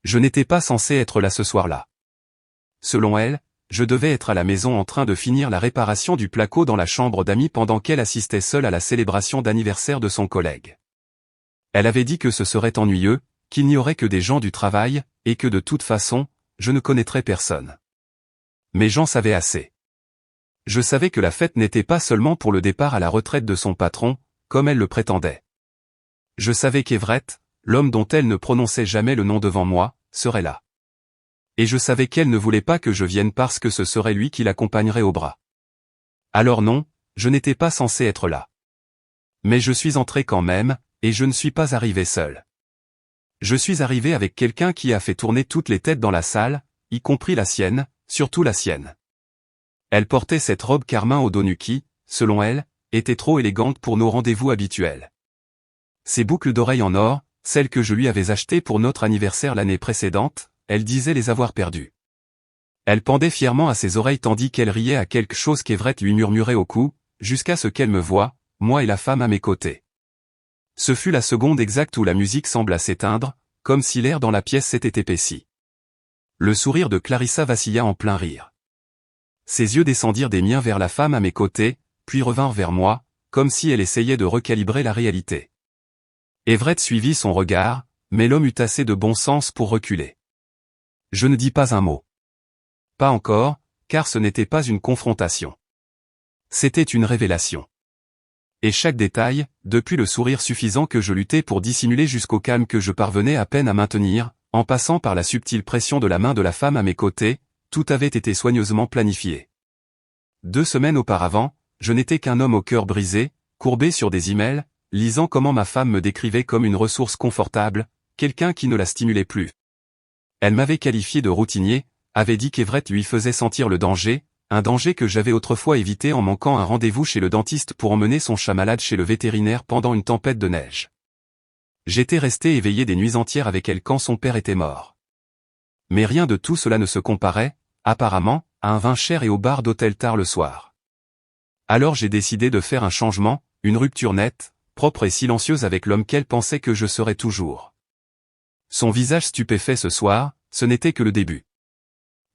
Je n'étais pas censé être là ce soir-là. Selon elle, je devais être à la maison en train de finir la réparation du placo dans la chambre d'amis pendant qu'elle assistait seule à la célébration d'anniversaire de son collègue. Elle avait dit que ce serait ennuyeux, qu'il n'y aurait que des gens du travail, et que de toute façon, je ne connaîtrais personne. Mais j'en savais assez. Je savais que la fête n'était pas seulement pour le départ à la retraite de son patron, comme elle le prétendait. Je savais qu'Everett, l'homme dont elle ne prononçait jamais le nom devant moi, serait là. Et je savais qu'elle ne voulait pas que je vienne parce que ce serait lui qui l'accompagnerait au bras. Alors non, je n'étais pas censé être là. Mais je suis entré quand même, et je ne suis pas arrivé seul. Je suis arrivé avec quelqu'un qui a fait tourner toutes les têtes dans la salle, y compris la sienne, surtout la sienne. Elle portait cette robe carmin au dos nu qui, selon elle, était trop élégante pour nos rendez-vous habituels. Ses boucles d'oreilles en or, celles que je lui avais achetées pour notre anniversaire l'année précédente, elle disait les avoir perdues. Elle pendait fièrement à ses oreilles tandis qu'elle riait à quelque chose qu'Everett lui murmurait au cou, jusqu'à ce qu'elle me voie, moi et la femme à mes côtés. Ce fut la seconde exacte où la musique sembla s'éteindre, comme si l'air dans la pièce s'était épaissi. Le sourire de Clarissa vacilla en plein rire. Ses yeux descendirent des miens vers la femme à mes côtés, puis revinrent vers moi, comme si elle essayait de recalibrer la réalité. Everett suivit son regard, mais l'homme eut assez de bon sens pour reculer. Je ne dis pas un mot. Pas encore, car ce n'était pas une confrontation. C'était une révélation. Et chaque détail, depuis le sourire suffisant que je luttais pour dissimuler jusqu'au calme que je parvenais à peine à maintenir, en passant par la subtile pression de la main de la femme à mes côtés, tout avait été soigneusement planifié. 2 semaines auparavant, je n'étais qu'un homme au cœur brisé, courbé sur des emails, lisant comment ma femme me décrivait comme une ressource confortable, quelqu'un qui ne la stimulait plus. Elle m'avait qualifié de routinier, avait dit qu'Everett lui faisait sentir le danger, un danger que j'avais autrefois évité en manquant un rendez-vous chez le dentiste pour emmener son chat malade chez le vétérinaire pendant une tempête de neige. J'étais resté éveillé des nuits entières avec elle quand son père était mort. Mais rien de tout cela ne se comparait, apparemment, à un vin cher et au bar d'hôtel tard le soir. Alors j'ai décidé de faire un changement, une rupture nette, propre et silencieuse avec l'homme qu'elle pensait que je serais toujours. Son visage stupéfait ce soir, ce n'était que le début.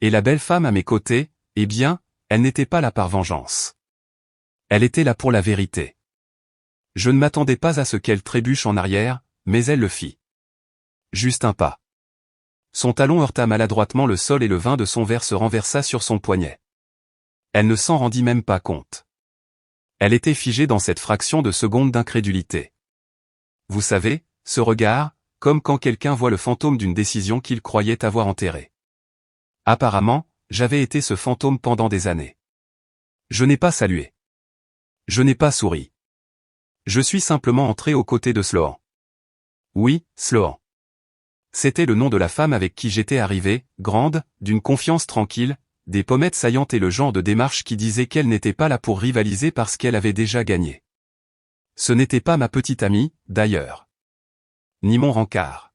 Et la belle femme à mes côtés, eh bien, elle n'était pas là par vengeance. Elle était là pour la vérité. Je ne m'attendais pas à ce qu'elle trébuche en arrière, mais elle le fit. Juste un pas. Son talon heurta maladroitement le sol et le vin de son verre se renversa sur son poignet. Elle ne s'en rendit même pas compte. Elle était figée dans cette fraction de seconde d'incrédulité. Vous savez, ce regard, comme quand quelqu'un voit le fantôme d'une décision qu'il croyait avoir enterrée. Apparemment, j'avais été ce fantôme pendant des années. Je n'ai pas salué. Je n'ai pas souri. Je suis simplement entré aux côtés de Sloan. Oui, Sloan. C'était le nom de la femme avec qui j'étais arrivé, grande, d'une confiance tranquille, des pommettes saillantes et le genre de démarche qui disait qu'elle n'était pas là pour rivaliser parce qu'elle avait déjà gagné. Ce n'était pas ma petite amie, d'ailleurs. Ni mon rencard.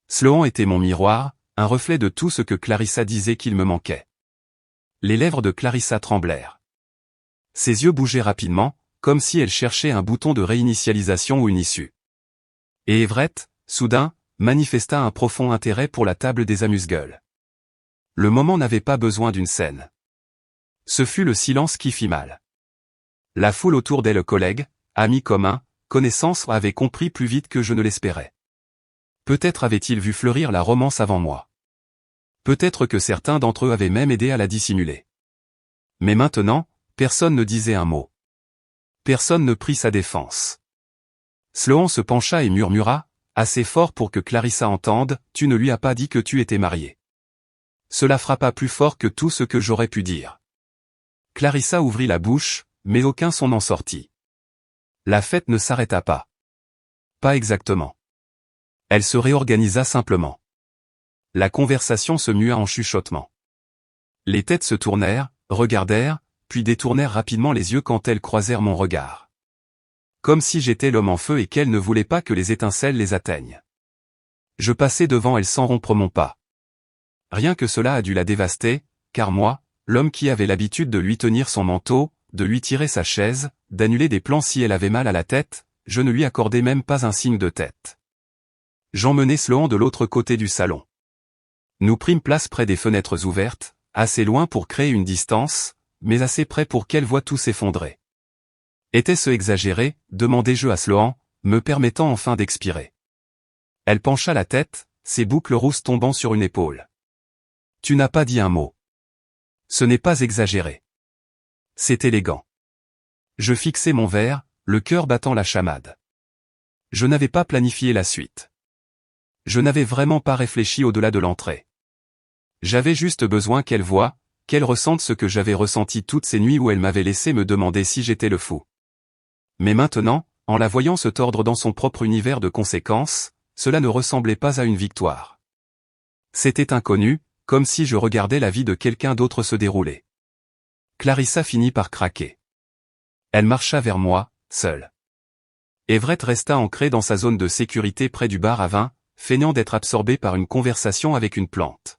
Sloan était mon miroir, un reflet de tout ce que Clarissa disait qu'il me manquait. Les lèvres de Clarissa tremblèrent. Ses yeux bougeaient rapidement, comme si elle cherchait un bouton de réinitialisation ou une issue. Et Everett, soudain, manifesta un profond intérêt pour la table des amuse-gueules. Le moment n'avait pas besoin d'une scène. Ce fut le silence qui fit mal. La foule autour d'elle, collègues, amis communs, connaissances, avait compris plus vite que je ne l'espérais. Peut-être avait-il vu fleurir la romance avant moi. Peut-être que certains d'entre eux avaient même aidé à la dissimuler. Mais maintenant, personne ne disait un mot. Personne ne prit sa défense. Sloan se pencha et murmura, assez fort pour que Clarissa entende, « Tu ne lui as pas dit que tu étais marié. » Cela frappa plus fort que tout ce que j'aurais pu dire. Clarissa ouvrit la bouche, mais aucun son n'en sortit. La fête ne s'arrêta pas. Pas exactement. Elle se réorganisa simplement. La conversation se mua en chuchotement. Les têtes se tournèrent, regardèrent, puis détournèrent rapidement les yeux quand elles croisèrent mon regard. Comme si j'étais l'homme en feu et qu'elles ne voulaient pas que les étincelles les atteignent. Je passai devant elles sans rompre mon pas. Rien que cela a dû la dévaster, car moi, l'homme qui avait l'habitude de lui tenir son manteau, de lui tirer sa chaise, d'annuler des plans si elle avait mal à la tête, je ne lui accordai même pas un signe de tête. J'emmenai Sloan de l'autre côté du salon. Nous prîmes place près des fenêtres ouvertes, assez loin pour créer une distance, mais assez près pour qu'elle voie tout s'effondrer. Était-ce exagéré, demandai-je à Sloan, me permettant enfin d'expirer. Elle pencha la tête, ses boucles rousses tombant sur une épaule. Tu n'as pas dit un mot. Ce n'est pas exagéré. C'est élégant. Je fixai mon verre, le cœur battant la chamade. Je n'avais pas planifié la suite. Je n'avais vraiment pas réfléchi au-delà de l'entrée. J'avais juste besoin qu'elle voie, qu'elle ressente ce que j'avais ressenti toutes ces nuits où elle m'avait laissé me demander si j'étais le fou. Mais maintenant, en la voyant se tordre dans son propre univers de conséquences, cela ne ressemblait pas à une victoire. C'était inconnu, comme si je regardais la vie de quelqu'un d'autre se dérouler. Clarissa finit par craquer. Elle marcha vers moi, seule. Everett resta ancré dans sa zone de sécurité près du bar à vin, feignant d'être absorbé par une conversation avec une plante.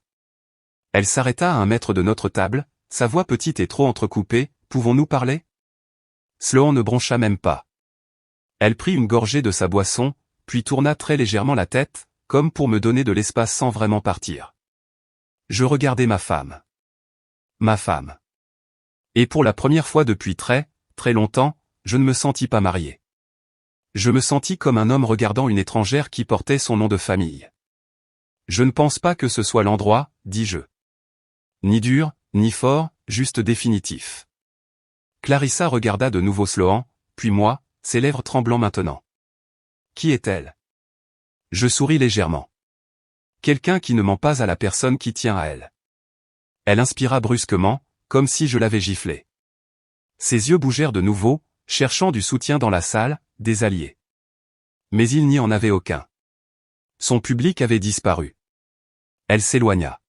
Elle s'arrêta à 1 mètre de notre table, sa voix petite et trop entrecoupée, « Pouvons-nous parler ?» Sloan ne broncha même pas. Elle prit une gorgée de sa boisson, puis tourna très légèrement la tête, comme pour me donner de l'espace sans vraiment partir. Je regardais ma femme. Ma femme. Et pour la première fois depuis très longtemps, je ne me sentis pas marié. Je me sentis comme un homme regardant une étrangère qui portait son nom de famille. Je ne pense pas que ce soit l'endroit, dis-je. Ni dur, ni fort, juste définitif. Clarissa regarda de nouveau Sloan, puis moi, ses lèvres tremblant maintenant. Qui est-elle? Je souris légèrement. Quelqu'un qui ne ment pas à la personne qui tient à elle. Elle inspira brusquement, comme si je l'avais giflée. Ses yeux bougèrent de nouveau, cherchant du soutien dans la salle, des alliés. Mais il n'y en avait aucun. Son public avait disparu. Elle s'éloigna.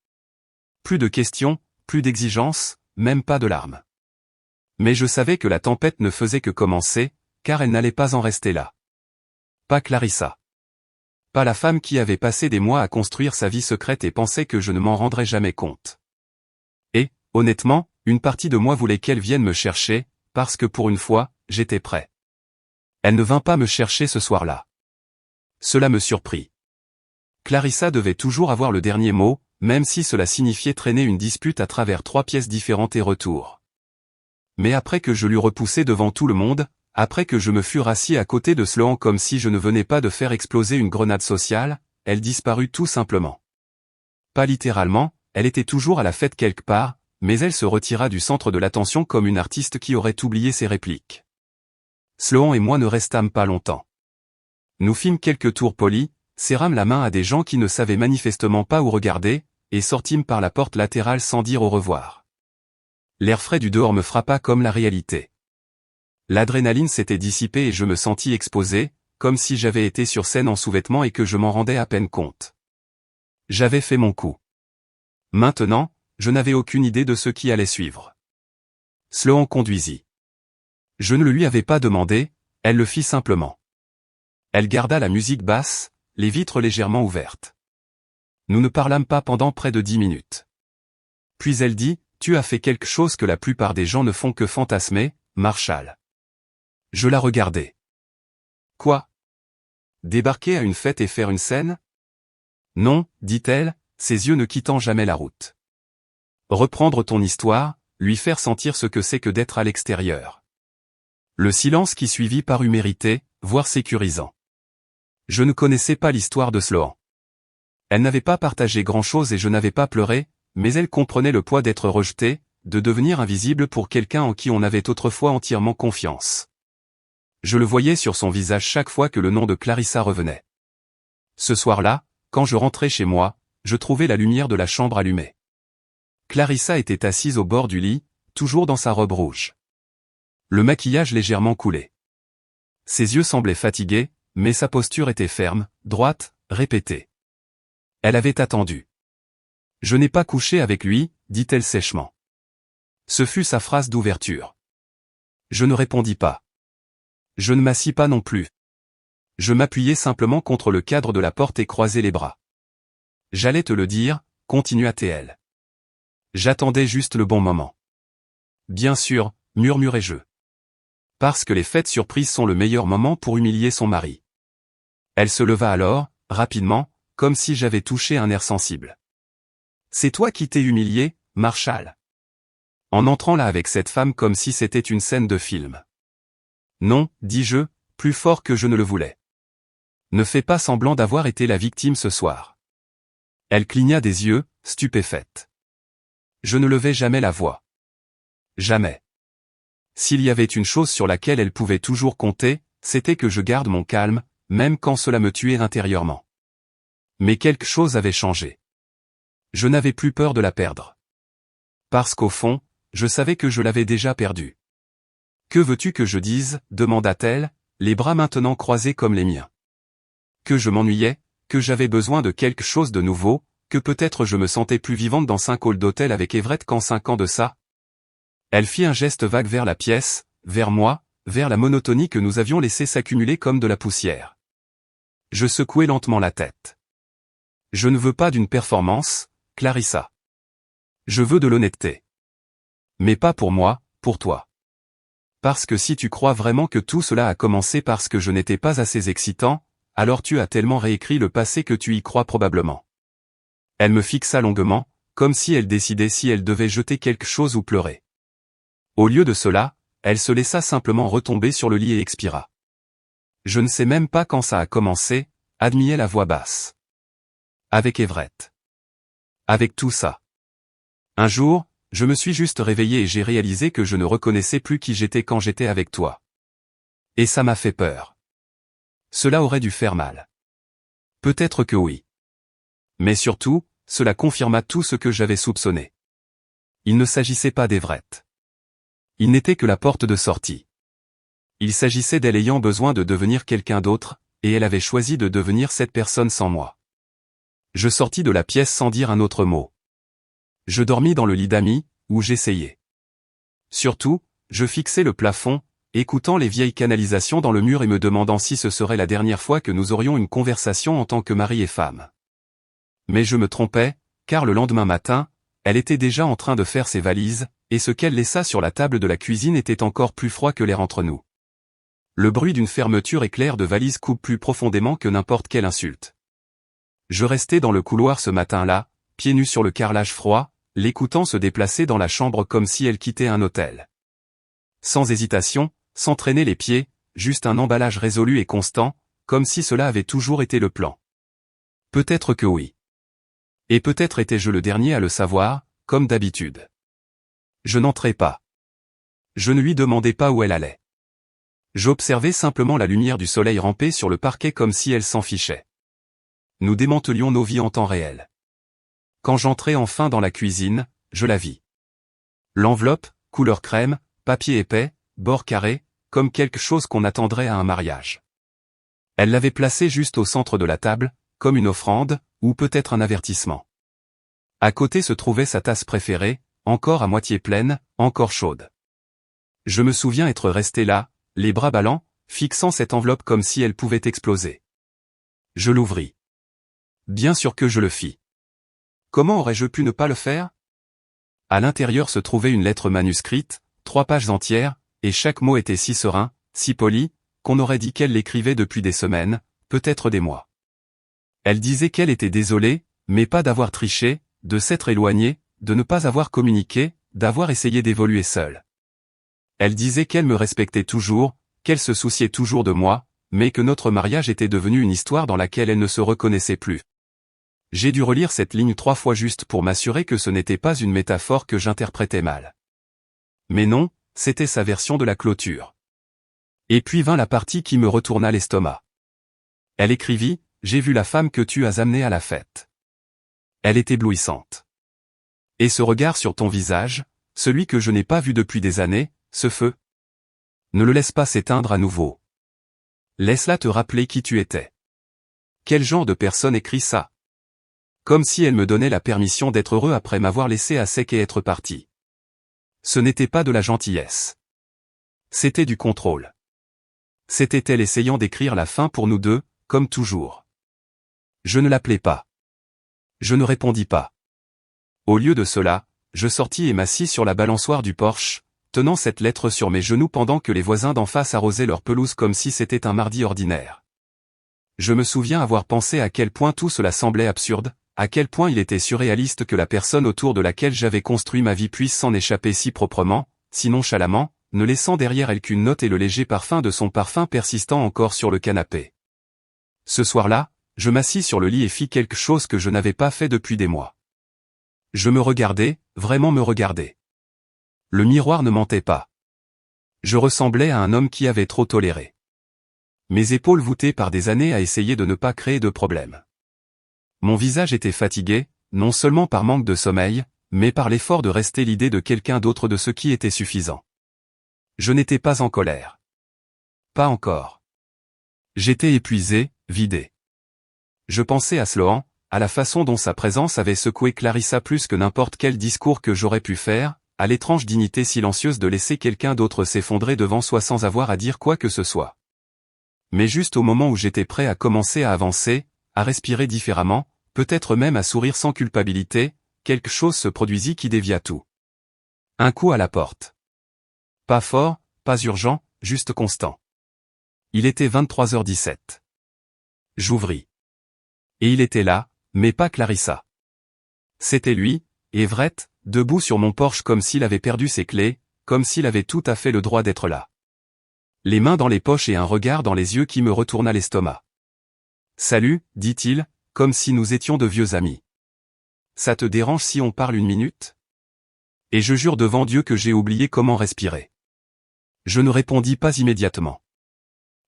Plus de questions, plus d'exigences, même pas de larmes. Mais je savais que la tempête ne faisait que commencer, car elle n'allait pas en rester là. Pas Clarissa. Pas la femme qui avait passé des mois à construire sa vie secrète et pensait que je ne m'en rendrais jamais compte. Et, honnêtement, une partie de moi voulait qu'elle vienne me chercher, parce que pour une fois, j'étais prêt. Elle ne vint pas me chercher ce soir-là. Cela me surprit. Clarissa devait toujours avoir le dernier mot, même si cela signifiait traîner une dispute à travers 3 pièces différentes et retour. Mais après que je l'eus repoussée devant tout le monde, après que je me fus rassis à côté de Sloan comme si je ne venais pas de faire exploser une grenade sociale, elle disparut tout simplement. Pas littéralement, elle était toujours à la fête quelque part, mais elle se retira du centre de l'attention comme une artiste qui aurait oublié ses répliques. Sloan et moi ne restâmes pas longtemps. Nous fîmes quelques tours polis, serrâmes la main à des gens qui ne savaient manifestement pas où regarder, et sortîmes par la porte latérale sans dire au revoir. L'air frais du dehors me frappa comme la réalité. L'adrénaline s'était dissipée et je me sentis exposé, comme si j'avais été sur scène en sous-vêtements et que je m'en rendais à peine compte. J'avais fait mon coup. Maintenant, je n'avais aucune idée de ce qui allait suivre. Sloan conduisit. Je ne le lui avais pas demandé, elle le fit simplement. Elle garda la musique basse, les vitres légèrement ouvertes. Nous ne parlâmes pas pendant près de 10 minutes. Puis elle dit, « Tu as fait quelque chose que la plupart des gens ne font que fantasmer, Marshall. » Je la regardai. Quoi? Débarquer à une fête et faire une scène? Non, dit-elle, ses yeux ne quittant jamais la route. Reprendre ton histoire, lui faire sentir ce que c'est que d'être à l'extérieur. Le silence qui suivit parut mérité, voire sécurisant. Je ne connaissais pas l'histoire de Sloan. Elle n'avait pas partagé grand-chose et je n'avais pas pleuré, mais elle comprenait le poids d'être rejetée, de devenir invisible pour quelqu'un en qui on avait autrefois entièrement confiance. Je le voyais sur son visage chaque fois que le nom de Clarissa revenait. Ce soir-là, quand je rentrais chez moi, je trouvais la lumière de la chambre allumée. Clarissa était assise au bord du lit, toujours dans sa robe rouge. Le maquillage légèrement coulé. Ses yeux semblaient fatigués, mais sa posture était ferme, droite, répétée. Elle avait attendu. « Je n'ai pas couché avec lui », dit-elle sèchement. Ce fut sa phrase d'ouverture. Je ne répondis pas. Je ne m'assis pas non plus. Je m'appuyai simplement contre le cadre de la porte et croisai les bras. J'allais te le dire, continua-t-elle. J'attendais juste le bon moment. Bien sûr, murmurai-je. Parce que les fêtes surprises sont le meilleur moment pour humilier son mari. Elle se leva alors, rapidement, comme si j'avais touché un nerf sensible. C'est toi qui t'es humilié, Marshall. En entrant là avec cette femme comme si c'était une scène de film. Non, dis-je, plus fort que je ne le voulais. Ne fais pas semblant d'avoir été la victime ce soir. Elle cligna des yeux, stupéfaite. Je ne levai jamais la voix. Jamais. S'il y avait une chose sur laquelle elle pouvait toujours compter, c'était que je garde mon calme, même quand cela me tuait intérieurement. Mais quelque chose avait changé. Je n'avais plus peur de la perdre. Parce qu'au fond, je savais que je l'avais déjà perdue. Que veux-tu que je dise, demanda-t-elle, les bras maintenant croisés comme les miens. Que je m'ennuyais, que j'avais besoin de quelque chose de nouveau, que peut-être je me sentais plus vivante dans 5 halls d'hôtel avec Everett qu'en 5 ans de ça. Elle fit un geste vague vers la pièce, vers moi, vers la monotonie que nous avions laissé s'accumuler comme de la poussière. Je secouai lentement la tête. Je ne veux pas d'une performance, Clarissa. Je veux de l'honnêteté. Mais pas pour moi, pour toi. Parce que si tu crois vraiment que tout cela a commencé parce que je n'étais pas assez excitant, alors tu as tellement réécrit le passé que tu y crois probablement. Elle me fixa longuement, comme si elle décidait si elle devait jeter quelque chose ou pleurer. Au lieu de cela, elle se laissa simplement retomber sur le lit et expira. Je ne sais même pas quand ça a commencé, admit-elle à voix basse. Avec Everett. Avec tout ça. Un jour, je me suis juste réveillé et j'ai réalisé que je ne reconnaissais plus qui j'étais quand j'étais avec toi. Et ça m'a fait peur. Cela aurait dû faire mal. Peut-être que oui. Mais surtout, cela confirma tout ce que j'avais soupçonné. Il ne s'agissait pas d'Everett. Il n'était que la porte de sortie. Il s'agissait d'elle ayant besoin de devenir quelqu'un d'autre, et elle avait choisi de devenir cette personne sans moi. Je sortis de la pièce sans dire un autre mot. Je dormis dans le lit d'Amy, où j'essayais. Surtout, je fixais le plafond, écoutant les vieilles canalisations dans le mur et me demandant si ce serait la dernière fois que nous aurions une conversation en tant que mari et femme. Mais je me trompais, car le lendemain matin, elle était déjà en train de faire ses valises, et ce qu'elle laissa sur la table de la cuisine était encore plus froid que l'air entre nous. Le bruit d'une fermeture éclair de valise coupe plus profondément que n'importe quelle insulte. Je restais dans le couloir ce matin-là, pieds nus sur le carrelage froid, l'écoutant se déplacer dans la chambre comme si elle quittait un hôtel. Sans hésitation, sans traîner les pieds, juste un emballage résolu et constant, comme si cela avait toujours été le plan. Peut-être que oui. Et peut-être étais-je le dernier à le savoir, comme d'habitude. Je n'entrais pas. Je ne lui demandais pas où elle allait. J'observais simplement la lumière du soleil ramper sur le parquet comme si elle s'en fichait. Nous démantelions nos vies en temps réel. Quand j'entrai enfin dans la cuisine, je la vis. L'enveloppe, couleur crème, papier épais, bord carré, comme quelque chose qu'on attendrait à un mariage. Elle l'avait placée juste au centre de la table, comme une offrande, ou peut-être un avertissement. À côté se trouvait sa tasse préférée, encore à moitié pleine, encore chaude. Je me souviens être resté là, les bras ballants, fixant cette enveloppe comme si elle pouvait exploser. Je l'ouvris. Bien sûr que je le fis. Comment aurais-je pu ne pas le faire? À l'intérieur se trouvait une lettre manuscrite, 3 pages entières, et chaque mot était si serein, si poli, qu'on aurait dit qu'elle l'écrivait depuis des semaines, peut-être des mois. Elle disait qu'elle était désolée, mais pas d'avoir triché, de s'être éloignée, de ne pas avoir communiqué, d'avoir essayé d'évoluer seule. Elle disait qu'elle me respectait toujours, qu'elle se souciait toujours de moi, mais que notre mariage était devenu une histoire dans laquelle elle ne se reconnaissait plus. J'ai dû relire cette ligne 3 fois juste pour m'assurer que ce n'était pas une métaphore que j'interprétais mal. Mais non, c'était sa version de la clôture. Et puis vint la partie qui me retourna l'estomac. Elle écrivit, « J'ai vu la femme que tu as amenée à la fête. Elle est éblouissante. Et ce regard sur ton visage, celui que je n'ai pas vu depuis des années, ce feu. Ne le laisse pas s'éteindre à nouveau. Laisse-la te rappeler qui tu étais. » Quel genre de personne écrit ça? Comme si elle me donnait la permission d'être heureux après m'avoir laissé à sec et être parti. Ce n'était pas de la gentillesse. C'était du contrôle. C'était elle essayant d'écrire la fin pour nous deux, comme toujours. Je ne l'appelais pas. Je ne répondis pas. Au lieu de cela, je sortis et m'assis sur la balançoire du porche, tenant cette lettre sur mes genoux pendant que les voisins d'en face arrosaient leur pelouse comme si c'était un mardi ordinaire. Je me souviens avoir pensé à quel point tout cela semblait absurde, à quel point il était surréaliste que la personne autour de laquelle j'avais construit ma vie puisse s'en échapper si proprement, si nonchalamment, ne laissant derrière elle qu'une note et le léger parfum de son parfum persistant encore sur le canapé. Ce soir-là, je m'assis sur le lit et fis quelque chose que je n'avais pas fait depuis des mois. Je me regardais, vraiment me regardais. Le miroir ne mentait pas. Je ressemblais à un homme qui avait trop toléré. Mes épaules voûtées par des années à essayer de ne pas créer de problème. Mon visage était fatigué, non seulement par manque de sommeil, mais par l'effort de rester l'idée de quelqu'un d'autre de ce qui était suffisant. Je n'étais pas en colère. Pas encore. J'étais épuisé, vidé. Je pensais à Sloan, à la façon dont sa présence avait secoué Clarissa plus que n'importe quel discours que j'aurais pu faire, à l'étrange dignité silencieuse de laisser quelqu'un d'autre s'effondrer devant soi sans avoir à dire quoi que ce soit. Mais juste au moment où j'étais prêt à commencer à avancer, à respirer différemment, peut-être même à sourire sans culpabilité, quelque chose se produisit qui dévia tout. Un coup à la porte. Pas fort, pas urgent, juste constant. Il était 23h17. J'ouvris. Et il était là, mais pas Clarissa. C'était lui, Everett, debout sur mon porche comme s'il avait perdu ses clés, comme s'il avait tout à fait le droit d'être là. Les mains dans les poches et un regard dans les yeux qui me retourna l'estomac. « Salut », dit-il, comme si nous étions de vieux amis. « Ça te dérange si on parle une minute ?» Et je jure devant Dieu que j'ai oublié comment respirer. Je ne répondis pas immédiatement.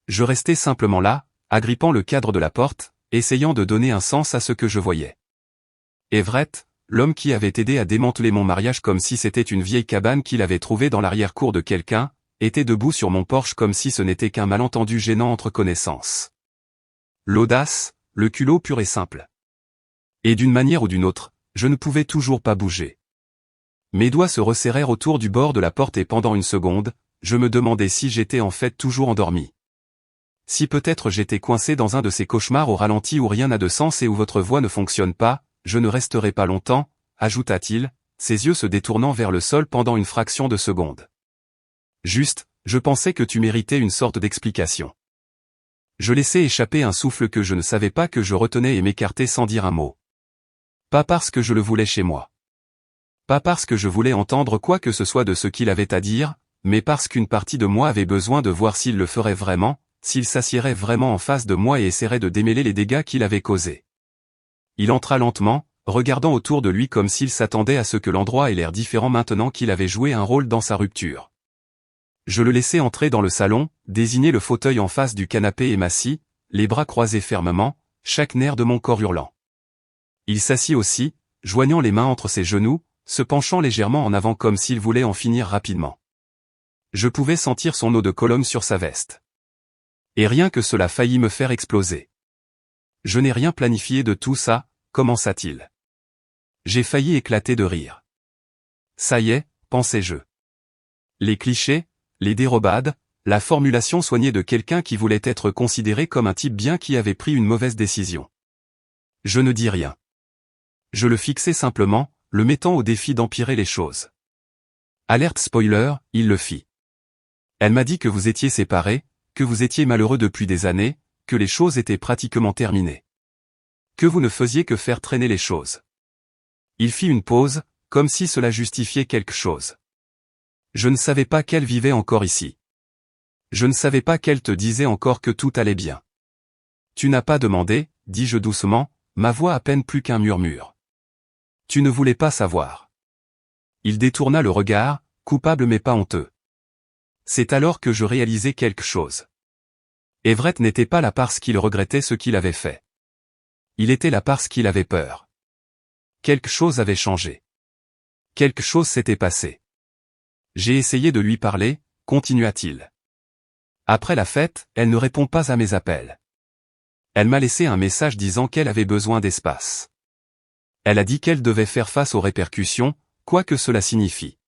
Je restai simplement là, agrippant le cadre de la porte, essayant de donner un sens à ce que je voyais. Everett, l'homme qui avait aidé à démanteler mon mariage comme si c'était une vieille cabane qu'il avait trouvée dans l'arrière-cour de quelqu'un, était debout sur mon porche comme si ce n'était qu'un malentendu gênant entre connaissances. L'audace, le culot pur et simple. Et d'une manière ou d'une autre, je ne pouvais toujours pas bouger. Mes doigts se resserrèrent autour du bord de la porte et pendant une seconde, je me demandais si j'étais en fait toujours endormi. Si peut-être j'étais coincé dans un de ces cauchemars au ralenti où rien n'a de sens et où votre voix ne fonctionne pas, je ne resterai pas longtemps, ajouta-t-il, ses yeux se détournant vers le sol pendant une fraction de seconde. Juste, je pensais que tu méritais une sorte d'explication. Je laissai échapper un souffle que je ne savais pas que je retenais et m'écartai sans dire un mot. Pas parce que je le voulais chez moi. Pas parce que je voulais entendre quoi que ce soit de ce qu'il avait à dire, mais parce qu'une partie de moi avait besoin de voir s'il le ferait vraiment, s'il s'assiérait vraiment en face de moi et essaierait de démêler les dégâts qu'il avait causés. Il entra lentement, regardant autour de lui comme s'il s'attendait à ce que l'endroit ait l'air différent maintenant qu'il avait joué un rôle dans sa rupture. Je le laissai entrer dans le salon, désigner le fauteuil en face du canapé et m'assis, les bras croisés fermement, chaque nerf de mon corps hurlant. Il s'assit aussi, joignant les mains entre ses genoux, se penchant légèrement en avant comme s'il voulait en finir rapidement. Je pouvais sentir son eau de Cologne sur sa veste. Et rien que cela faillit me faire exploser. Je n'ai rien planifié de tout ça, commença-t-il. J'ai failli éclater de rire. Ça y est, pensai-je. Les clichés, les dérobades, la formulation soignée de quelqu'un qui voulait être considéré comme un type bien qui avait pris une mauvaise décision. Je ne dis rien. Je le fixai simplement, le mettant au défi d'empirer les choses. Alerte spoiler, il le fit. Elle m'a dit que vous étiez séparés, que vous étiez malheureux depuis des années, que les choses étaient pratiquement terminées. Que vous ne faisiez que faire traîner les choses. Il fit une pause, comme si cela justifiait quelque chose. Je ne savais pas qu'elle vivait encore ici. Je ne savais pas qu'elle te disait encore que tout allait bien. Tu n'as pas demandé, dis-je doucement, ma voix à peine plus qu'un murmure. Tu ne voulais pas savoir. Il détourna le regard, coupable mais pas honteux. C'est alors que je réalisai quelque chose. Everett n'était pas là parce qu'il regrettait ce qu'il avait fait. Il était là parce qu'il avait peur. Quelque chose avait changé. Quelque chose s'était passé. J'ai essayé de lui parler, continua-t-il. Après la fête, elle ne répond pas à mes appels. Elle m'a laissé un message disant qu'elle avait besoin d'espace. Elle a dit qu'elle devait faire face aux répercussions, quoi que cela signifie.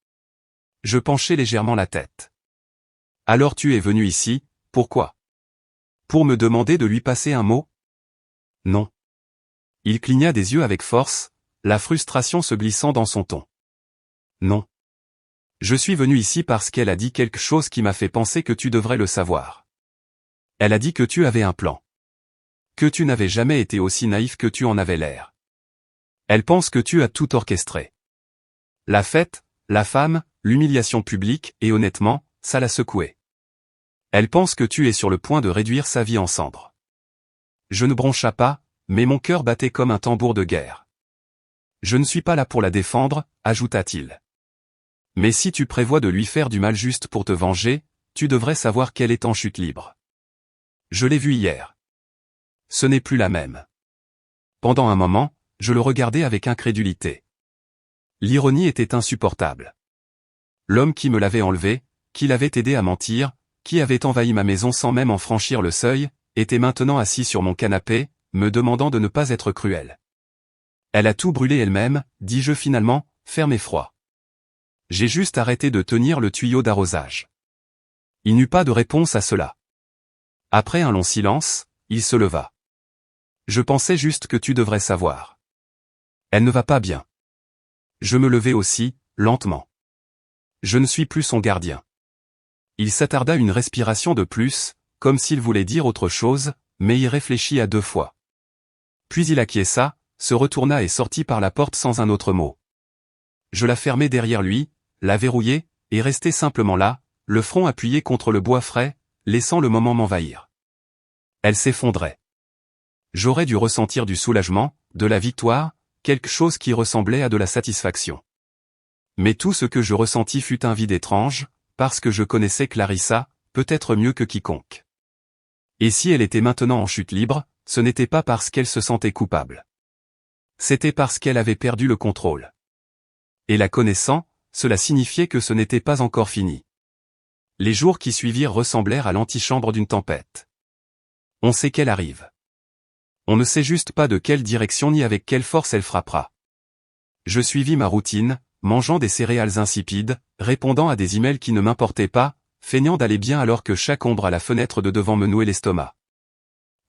Je penchai légèrement la tête. Alors tu es venu ici, pourquoi? Pour me demander de lui passer un mot? Non. Il cligna des yeux avec force, la frustration se glissant dans son ton. Non. Je suis venu ici parce qu'elle a dit quelque chose qui m'a fait penser que tu devrais le savoir. Elle a dit que tu avais un plan. Que tu n'avais jamais été aussi naïf que tu en avais l'air. Elle pense que tu as tout orchestré. La fête, la femme, l'humiliation publique, et honnêtement, ça l'a secouée. Elle pense que tu es sur le point de réduire sa vie en cendres. Je ne broncha pas, mais mon cœur battait comme un tambour de guerre. Je ne suis pas là pour la défendre, ajouta-t-il. Mais si tu prévois de lui faire du mal juste pour te venger, tu devrais savoir qu'elle est en chute libre. Je l'ai vue hier. Ce n'est plus la même. Pendant un moment, je le regardais avec incrédulité. L'ironie était insupportable. L'homme qui me l'avait enlevé, qui l'avait aidé à mentir, qui avait envahi ma maison sans même en franchir le seuil, était maintenant assis sur mon canapé, me demandant de ne pas être cruel. Elle a tout brûlé elle-même, dis-je finalement, ferme et froid. J'ai juste arrêté de tenir le tuyau d'arrosage. Il n'eut pas de réponse à cela. Après un long silence, il se leva. Je pensais juste que tu devrais savoir. Elle ne va pas bien. Je me levai aussi, lentement. Je ne suis plus son gardien. Il s'attarda une respiration de plus, comme s'il voulait dire autre chose, mais y réfléchit à 2 fois. Puis il acquiesça, se retourna et sortit par la porte sans un autre mot. Je la fermai derrière lui, la verrouillai, et restai simplement là, le front appuyé contre le bois frais, laissant le moment m'envahir. Elle s'effondrait. J'aurais dû ressentir du soulagement, de la victoire, quelque chose qui ressemblait à de la satisfaction. Mais tout ce que je ressentis fut un vide étrange, parce que je connaissais Clarissa, peut-être mieux que quiconque. Et si elle était maintenant en chute libre, ce n'était pas parce qu'elle se sentait coupable. C'était parce qu'elle avait perdu le contrôle. Et la connaissant, cela signifiait que ce n'était pas encore fini. Les jours qui suivirent ressemblèrent à l'antichambre d'une tempête. On sait qu'elle arrive. On ne sait juste pas de quelle direction ni avec quelle force elle frappera. Je suivis ma routine, mangeant des céréales insipides, répondant à des emails qui ne m'importaient pas, feignant d'aller bien alors que chaque ombre à la fenêtre de devant me nouait l'estomac.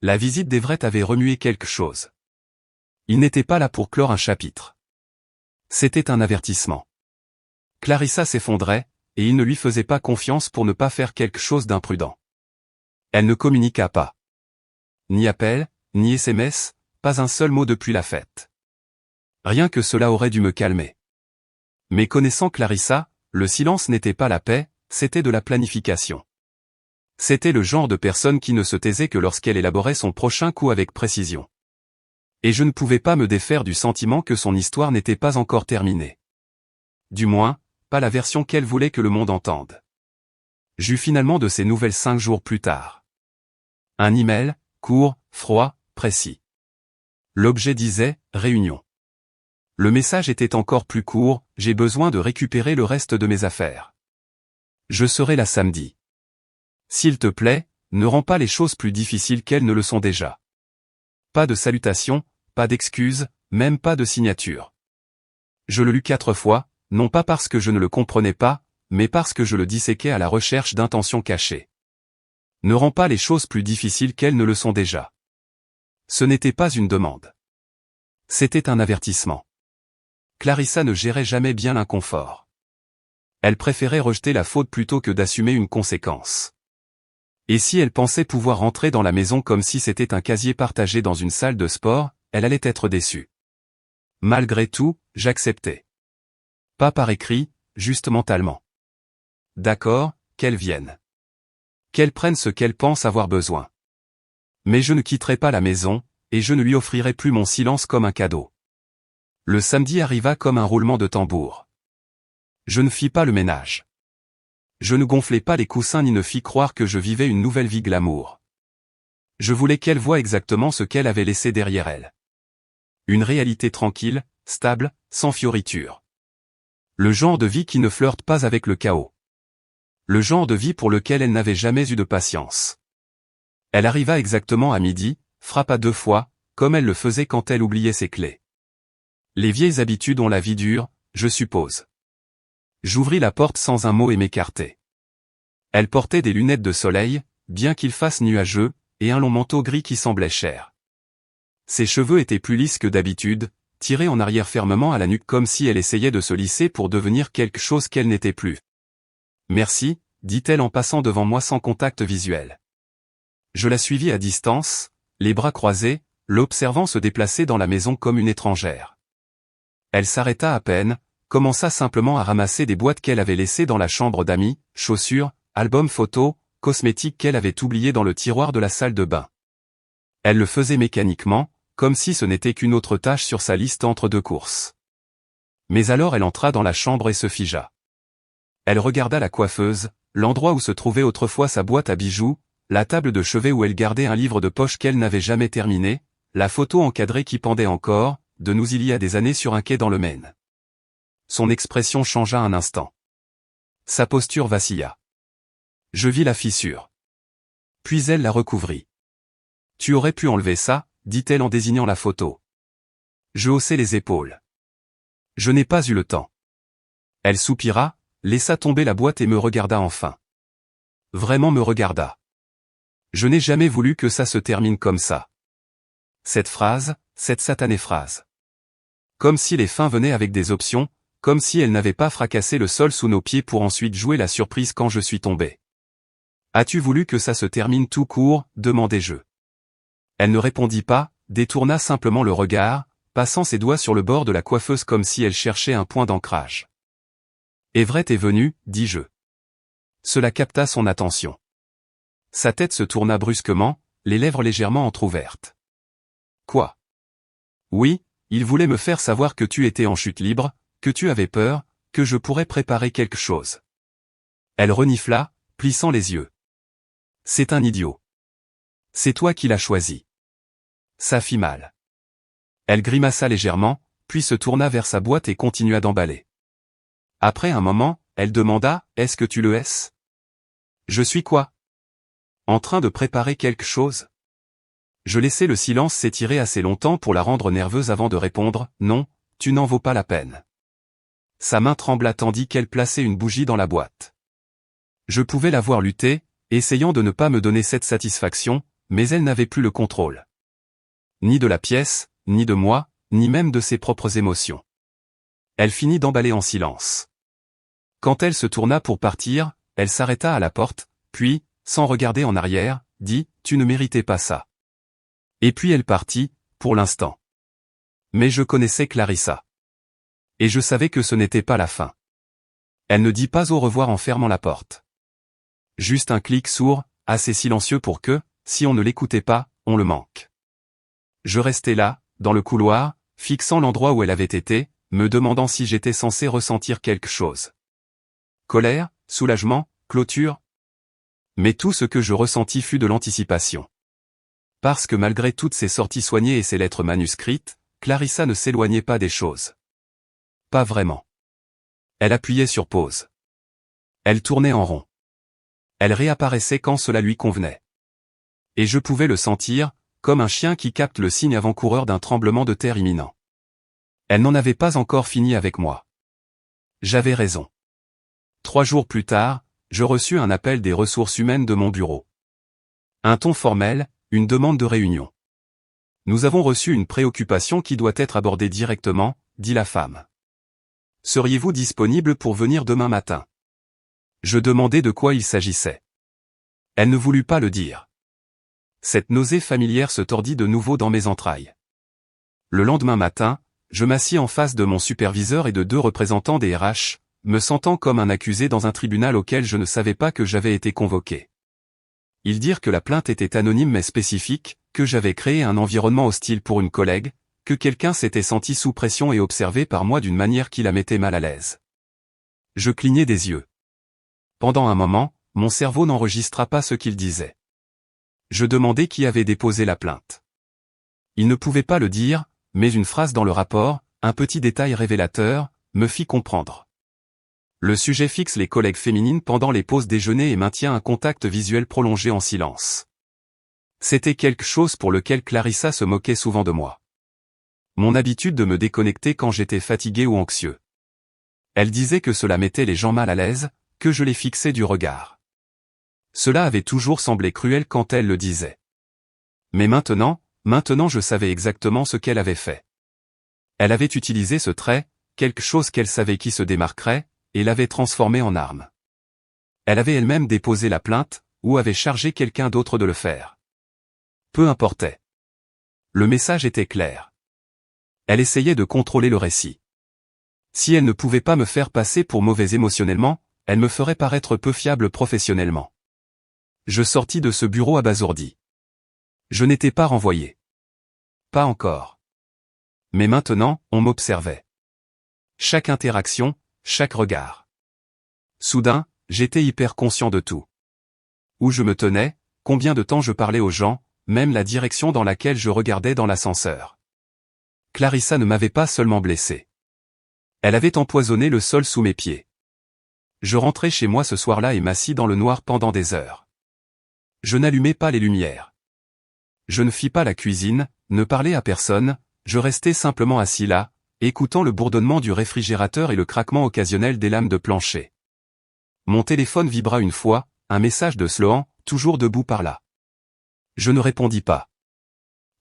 La visite d'Everett avait remué quelque chose. Il n'était pas là pour clore un chapitre. C'était un avertissement. Clarissa s'effondrait, et il ne lui faisait pas confiance pour ne pas faire quelque chose d'imprudent. Elle ne communiqua pas. Ni appel, ni SMS, pas un seul mot depuis la fête. Rien que cela aurait dû me calmer. Mais connaissant Clarissa, le silence n'était pas la paix, c'était de la planification. C'était le genre de personne qui ne se taisait que lorsqu'elle élaborait son prochain coup avec précision. Et je ne pouvais pas me défaire du sentiment que son histoire n'était pas encore terminée. Du moins, pas la version qu'elle voulait que le monde entende. J'eus finalement de ces nouvelles 5 jours plus tard. Un email, court, froid, précis. L'objet disait « Réunion ». Le message était encore plus court, j'ai besoin de récupérer le reste de mes affaires. Je serai là samedi. S'il te plaît, ne rends pas les choses plus difficiles qu'elles ne le sont déjà. Pas de salutations, pas d'excuses, même pas de signature. Je le lus 4 fois, non pas parce que je ne le comprenais pas, mais parce que je le disséquais à la recherche d'intentions cachées. Ne rends pas les choses plus difficiles qu'elles ne le sont déjà. Ce n'était pas une demande. C'était un avertissement. Clarissa ne gérait jamais bien l'inconfort. Elle préférait rejeter la faute plutôt que d'assumer une conséquence. Et si elle pensait pouvoir rentrer dans la maison comme si c'était un casier partagé dans une salle de sport, elle allait être déçue. Malgré tout, j'acceptais. Pas par écrit, juste mentalement. D'accord, qu'elle vienne. Qu'elle prenne ce qu'elle pense avoir besoin. Mais je ne quitterai pas la maison, et je ne lui offrirai plus mon silence comme un cadeau. Le samedi arriva comme un roulement de tambour. Je ne fis pas le ménage. Je ne gonflai pas les coussins ni ne fis croire que je vivais une nouvelle vie glamour. Je voulais qu'elle voie exactement ce qu'elle avait laissé derrière elle. Une réalité tranquille, stable, sans fioritures. Le genre de vie qui ne flirte pas avec le chaos. Le genre de vie pour lequel elle n'avait jamais eu de patience. Elle arriva exactement à midi, frappa 2 fois, comme elle le faisait quand elle oubliait ses clés. Les vieilles habitudes ont la vie dure, je suppose. J'ouvris la porte sans un mot et m'écartai. Elle portait des lunettes de soleil, bien qu'il fasse nuageux, et un long manteau gris qui semblait cher. Ses cheveux étaient plus lisses que d'habitude, tirés en arrière fermement à la nuque comme si elle essayait de se lisser pour devenir quelque chose qu'elle n'était plus. Merci, dit-elle en passant devant moi sans contact visuel. Je la suivis à distance, les bras croisés, l'observant se déplacer dans la maison comme une étrangère. Elle s'arrêta à peine, commença simplement à ramasser des boîtes qu'elle avait laissées dans la chambre d'amis, chaussures, albums photos, cosmétiques qu'elle avait oubliés dans le tiroir de la salle de bain. Elle le faisait mécaniquement, comme si ce n'était qu'une autre tâche sur sa liste entre deux courses. Mais alors elle entra dans la chambre et se figea. Elle regarda la coiffeuse, l'endroit où se trouvait autrefois sa boîte à bijoux, la table de chevet où elle gardait un livre de poche qu'elle n'avait jamais terminé, la photo encadrée qui pendait encore, de nous il y a des années sur un quai dans le Maine. Son expression changea un instant. Sa posture vacilla. Je vis la fissure. Puis elle la recouvrit. Tu aurais pu enlever ça, dit-elle en désignant la photo. Je haussai les épaules. Je n'ai pas eu le temps. Elle soupira, laissa tomber la boîte et me regarda enfin. Vraiment me regarda. Je n'ai jamais voulu que ça se termine comme ça. Cette phrase, cette satanée phrase. Comme si les fins venaient avec des options, comme si elle n'avait pas fracassé le sol sous nos pieds pour ensuite jouer la surprise quand je suis tombé. As-tu voulu que ça se termine tout court, demandai-je. Elle ne répondit pas, détourna simplement le regard, passant ses doigts sur le bord de la coiffeuse comme si elle cherchait un point d'ancrage. Everett est venu, dis-je. Cela capta son attention. Sa tête se tourna brusquement, les lèvres légèrement entr'ouvertes. Quoi? Oui, il voulait me faire savoir que tu étais en chute libre, que tu avais peur, que je pourrais préparer quelque chose. Elle renifla, plissant les yeux. C'est un idiot. C'est toi qui l'as choisi. Ça fit mal. Elle grimaça légèrement, puis se tourna vers sa boîte et continua d'emballer. Après un moment, elle demanda, est-ce que tu le es? Je suis quoi? En train de préparer quelque chose? Je laissai le silence s'étirer assez longtemps pour la rendre nerveuse avant de répondre, non, tu n'en vaux pas la peine. Sa main trembla tandis qu'elle plaçait une bougie dans la boîte. Je pouvais la voir lutter, essayant de ne pas me donner cette satisfaction, mais elle n'avait plus le contrôle. Ni de la pièce, ni de moi, ni même de ses propres émotions. Elle finit d'emballer en silence. Quand elle se tourna pour partir, elle s'arrêta à la porte, puis, sans regarder en arrière, dit, tu ne méritais pas ça. Et puis elle partit, pour l'instant. Mais je connaissais Clarissa. Et je savais que ce n'était pas la fin. Elle ne dit pas au revoir en fermant la porte. Juste un clic sourd, assez silencieux pour que, si on ne l'écoutait pas, on le manque. Je restais là, dans le couloir, fixant l'endroit où elle avait été, me demandant si j'étais censé ressentir quelque chose. Colère, soulagement, clôture. Mais tout ce que je ressentis fut de l'anticipation. Parce que malgré toutes ses sorties soignées et ses lettres manuscrites, Clarissa ne s'éloignait pas des choses. Pas vraiment. Elle appuyait sur pause. Elle tournait en rond. Elle réapparaissait quand cela lui convenait. Et je pouvais le sentir, comme un chien qui capte le signe avant-coureur d'un tremblement de terre imminent. Elle n'en avait pas encore fini avec moi. J'avais raison. 3 jours plus tard, je reçus un appel des ressources humaines de mon bureau. Un ton formel, une demande de réunion. Nous avons reçu une préoccupation qui doit être abordée directement, dit la femme. Seriez-vous disponible pour venir demain matin? Je demandai de quoi il s'agissait. Elle ne voulut pas le dire. Cette nausée familière se tordit de nouveau dans mes entrailles. Le lendemain matin, je m'assis en face de mon superviseur et de 2 représentants des RH, me sentant comme un accusé dans un tribunal auquel je ne savais pas que j'avais été convoqué. Ils dirent que la plainte était anonyme mais spécifique, que j'avais créé un environnement hostile pour une collègue, que quelqu'un s'était senti sous pression et observé par moi d'une manière qui la mettait mal à l'aise. Je clignai des yeux. Pendant un moment, mon cerveau n'enregistra pas ce qu'il disait. Je demandai qui avait déposé la plainte. Il ne pouvait pas le dire, mais une phrase dans le rapport, un petit détail révélateur, me fit comprendre. Le sujet fixe les collègues féminines pendant les pauses déjeuner et maintient un contact visuel prolongé en silence. C'était quelque chose pour lequel Clarissa se moquait souvent de moi. Mon habitude de me déconnecter quand j'étais fatigué ou anxieux. Elle disait que cela mettait les gens mal à l'aise, que je les fixais du regard. Cela avait toujours semblé cruel quand elle le disait. Mais maintenant je savais exactement ce qu'elle avait fait. Elle avait utilisé ce trait, quelque chose qu'elle savait qui se démarquerait, et l'avait transformé en arme. Elle avait elle-même déposé la plainte, ou avait chargé quelqu'un d'autre de le faire. Peu importait. Le message était clair. Elle essayait de contrôler le récit. Si elle ne pouvait pas me faire passer pour mauvais émotionnellement, elle me ferait paraître peu fiable professionnellement. Je sortis de ce bureau abasourdi. Je n'étais pas renvoyé. Pas encore. Mais maintenant, on m'observait. Chaque interaction, chaque regard. Soudain, j'étais hyper conscient de tout. Où je me tenais, combien de temps je parlais aux gens, même la direction dans laquelle je regardais dans l'ascenseur. Clarissa ne m'avait pas seulement blessé. Elle avait empoisonné le sol sous mes pieds. Je rentrais chez moi ce soir-là et m'assis dans le noir pendant des heures. Je n'allumais pas les lumières. Je ne fis pas la cuisine, ne parlais à personne, je restais simplement assis là, écoutant le bourdonnement du réfrigérateur et le craquement occasionnel des lames de plancher. Mon téléphone vibra une fois, un message de Sloan, toujours debout par là. Je ne répondis pas.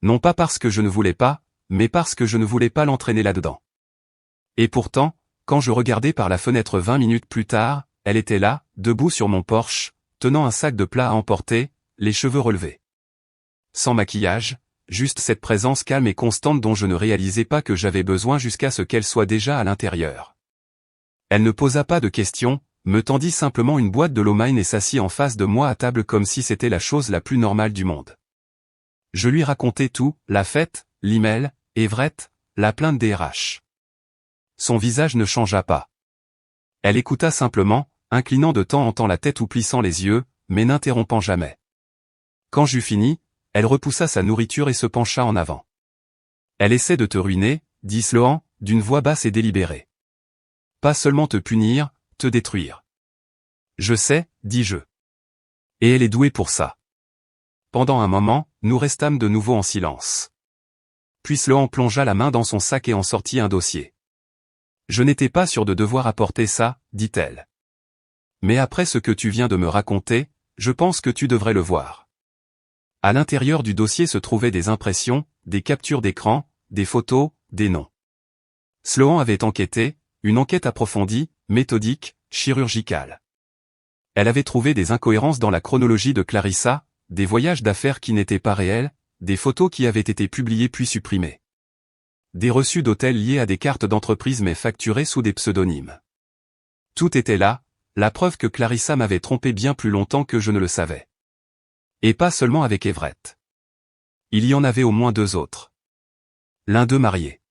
Non pas parce que je ne voulais pas, mais parce que je ne voulais pas l'entraîner là-dedans. Et pourtant, quand je regardais par la fenêtre 20 minutes plus tard, elle était là, debout sur mon porche, tenant un sac de plats à emporter, les cheveux relevés. Sans maquillage, juste cette présence calme et constante dont je ne réalisais pas que j'avais besoin jusqu'à ce qu'elle soit déjà à l'intérieur. Elle ne posa pas de questions, me tendit simplement une boîte de Lo-Mein et s'assit en face de moi à table comme si c'était la chose la plus normale du monde. Je lui racontais tout, la fête, l'email, Everett, la plainte des RH. Son visage ne changea pas. Elle écouta simplement, inclinant de temps en temps la tête ou plissant les yeux, mais n'interrompant jamais. Quand j'eus fini, elle repoussa sa nourriture et se pencha en avant. Elle essaie de te ruiner, dit Sloan, d'une voix basse et délibérée. Pas seulement te punir, te détruire. Je sais, dis-je. Et elle est douée pour ça. Pendant un moment, nous restâmes de nouveau en silence. Puis Sloan plongea la main dans son sac et en sortit un dossier. Je n'étais pas sûr de devoir apporter ça, dit-elle. Mais après ce que tu viens de me raconter, je pense que tu devrais le voir. À l'intérieur du dossier se trouvaient des impressions, des captures d'écran, des photos, des noms. Sloan avait enquêté, une enquête approfondie, méthodique, chirurgicale. Elle avait trouvé des incohérences dans la chronologie de Clarissa, des voyages d'affaires qui n'étaient pas réels, des photos qui avaient été publiées puis supprimées. Des reçus d'hôtels liés à des cartes d'entreprise mais facturées sous des pseudonymes. Tout était là, la preuve que Clarissa m'avait trompé bien plus longtemps que je ne le savais. Et pas seulement avec Everett. Il y en avait au moins 2 autres. L'un d'eux marié.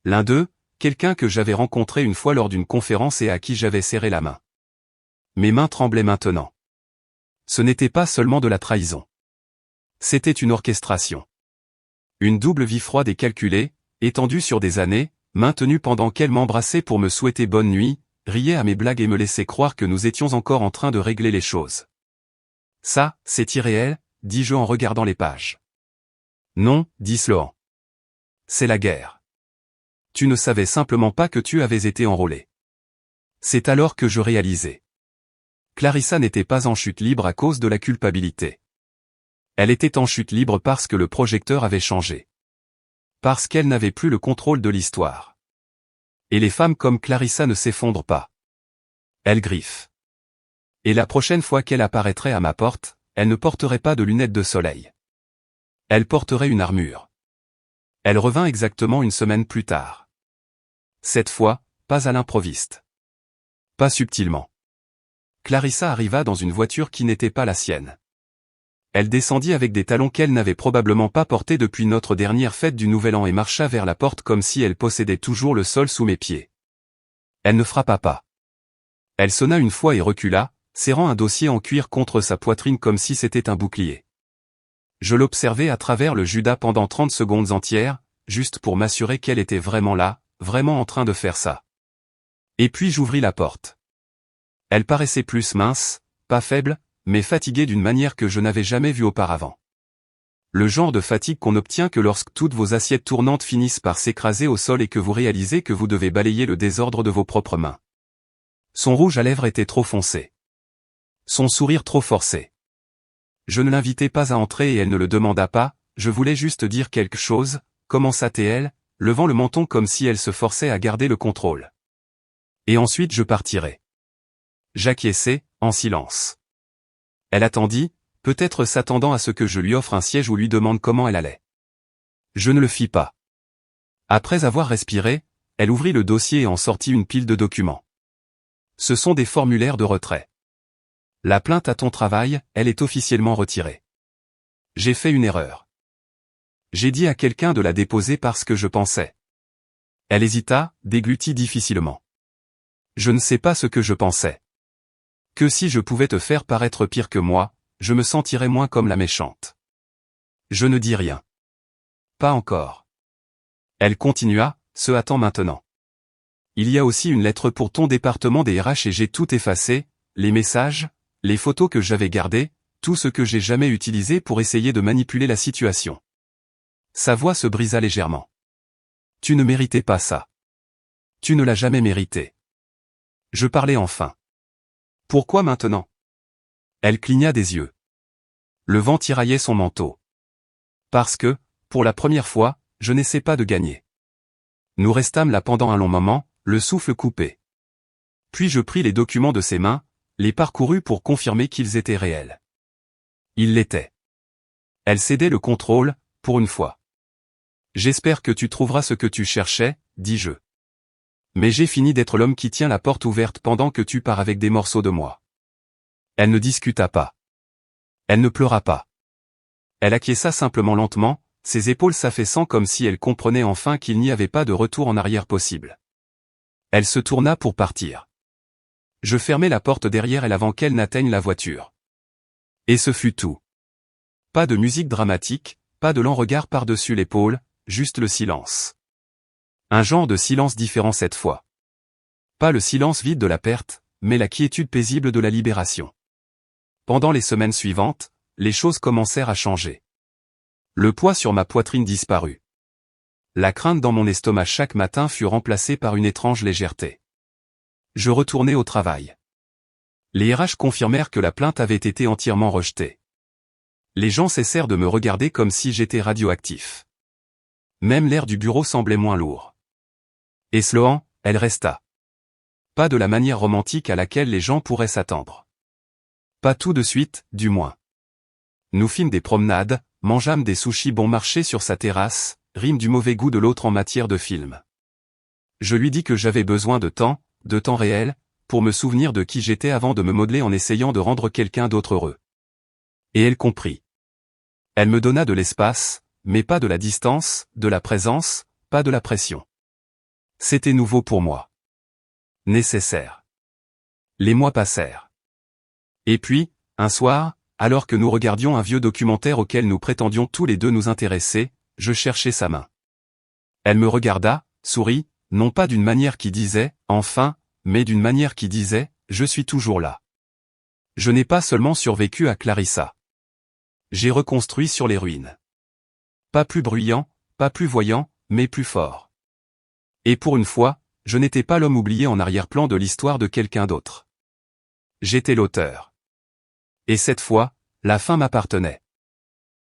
L'un d'eux, quelqu'un que j'avais rencontré une fois lors d'une conférence et à qui j'avais serré la main. Mes mains tremblaient maintenant. Ce n'était pas seulement de la trahison. C'était une orchestration. Une double vie froide et calculée, étendue sur des années, maintenue pendant qu'elle m'embrassait pour me souhaiter bonne nuit, riait à mes blagues et me laissait croire que nous étions encore en train de régler les choses. Ça, c'est irréel, dis-je en regardant les pages. Non, dit Sloan. C'est la guerre. Tu ne savais simplement pas que tu avais été enrôlé. C'est alors que je réalisais. Clarissa n'était pas en chute libre à cause de la culpabilité. Elle était en chute libre parce que le projecteur avait changé. Parce qu'elle n'avait plus le contrôle de l'histoire. Et les femmes comme Clarissa ne s'effondrent pas. Elles griffent. Et la prochaine fois qu'elle apparaîtrait à ma porte, elle ne porterait pas de lunettes de soleil. Elle porterait une armure. Elle revint exactement une semaine plus tard. Cette fois, pas à l'improviste. Pas subtilement. Clarissa arriva dans une voiture qui n'était pas la sienne. Elle descendit avec des talons qu'elle n'avait probablement pas portés depuis notre dernière fête du Nouvel An et marcha vers la porte comme si elle possédait toujours le sol sous mes pieds. Elle ne frappa pas. Elle sonna une fois et recula, serrant un dossier en cuir contre sa poitrine comme si c'était un bouclier. Je l'observai à travers le Judas pendant 30 secondes entières, juste pour m'assurer qu'elle était vraiment là, vraiment en train de faire ça. Et puis j'ouvris la porte. Elle paraissait plus mince, pas faible, mais fatiguée d'une manière que je n'avais jamais vue auparavant. Le genre de fatigue qu'on obtient que lorsque toutes vos assiettes tournantes finissent par s'écraser au sol et que vous réalisez que vous devez balayer le désordre de vos propres mains. Son rouge à lèvres était trop foncé. Son sourire trop forcé. Je ne l'invitai pas à entrer et elle ne le demanda pas, je voulais juste dire quelque chose, commença-t-elle, levant le menton comme si elle se forçait à garder le contrôle. Et ensuite je partirai. J'acquiesçai, en silence. Elle attendit, peut-être s'attendant à ce que je lui offre un siège ou lui demande comment elle allait. Je ne le fis pas. Après avoir respiré, Elle ouvrit le dossier et en sortit une pile de documents. Ce sont des formulaires de retrait. La plainte à ton travail, elle est officiellement retirée. J'ai fait une erreur. J'ai dit à quelqu'un de la déposer parce que je pensais. Elle hésita, déglutit difficilement. Je ne sais pas ce que je pensais. Que si je pouvais te faire paraître pire que moi, je me sentirais moins comme la méchante. Je ne dis rien. Pas encore. Elle continua, se hâtant maintenant. Il y a aussi une lettre pour ton département des RH et j'ai tout effacé, les messages, les photos que j'avais gardées, tout ce que j'ai jamais utilisé pour essayer de manipuler la situation. Sa voix se brisa légèrement. Tu ne méritais pas ça. Tu ne l'as jamais mérité. Je parlais enfin. Pourquoi maintenant? Elle cligna des yeux. Le vent tiraillait son manteau. Parce que, pour la première fois, je n'essaie pas de gagner. Nous restâmes là pendant un long moment, le souffle coupé. Puis je pris les documents de ses mains, les parcourus pour confirmer qu'ils étaient réels. Ils l'étaient. Elle cédait le contrôle, pour une fois. J'espère que tu trouveras ce que tu cherchais, dis-je. Mais j'ai fini d'être l'homme qui tient la porte ouverte pendant que tu pars avec des morceaux de moi. Elle ne discuta pas. Elle ne pleura pas. Elle acquiesça simplement lentement, ses épaules s'affaissant comme si elle comprenait enfin qu'il n'y avait pas de retour en arrière possible. Elle se tourna pour partir. Je fermai la porte derrière elle avant qu'elle n'atteigne la voiture. Et ce fut tout. Pas de musique dramatique, pas de lent regard par-dessus l'épaule, juste le silence. Un genre de silence différent cette fois. Pas le silence vide de la perte, mais la quiétude paisible de la libération. Pendant les semaines suivantes, les choses commencèrent à changer. Le poids sur ma poitrine disparut. La crainte dans mon estomac chaque matin fut remplacée par une étrange légèreté. Je retournai au travail. Les RH confirmèrent que la plainte avait été entièrement rejetée. Les gens cessèrent de me regarder comme si j'étais radioactif. Même l'air du bureau semblait moins lourd. Et Sloan, elle resta. Pas de la manière romantique à laquelle les gens pourraient s'attendre. Pas tout de suite, du moins. Nous fîmes des promenades, mangeâmes des sushis bon marché sur sa terrasse, rîmes du mauvais goût de l'autre en matière de film. Je lui dis que j'avais besoin de temps réel, pour me souvenir de qui j'étais avant de me modeler en essayant de rendre quelqu'un d'autre heureux. Et elle comprit. Elle me donna de l'espace, mais pas de la distance, de la présence, pas de la pression. C'était nouveau pour moi. Nécessaire. Les mois passèrent. Et puis, un soir, alors que nous regardions un vieux documentaire auquel nous prétendions tous les deux nous intéresser, je cherchai sa main. Elle me regarda, sourit, non pas d'une manière qui disait « enfin », mais d'une manière qui disait « je suis toujours là ». Je n'ai pas seulement survécu à Clarissa. J'ai reconstruit sur les ruines. Pas plus bruyant, pas plus voyant, mais plus fort. Et pour une fois, je n'étais pas l'homme oublié en arrière-plan de l'histoire de quelqu'un d'autre. J'étais l'auteur. Et cette fois, la fin m'appartenait.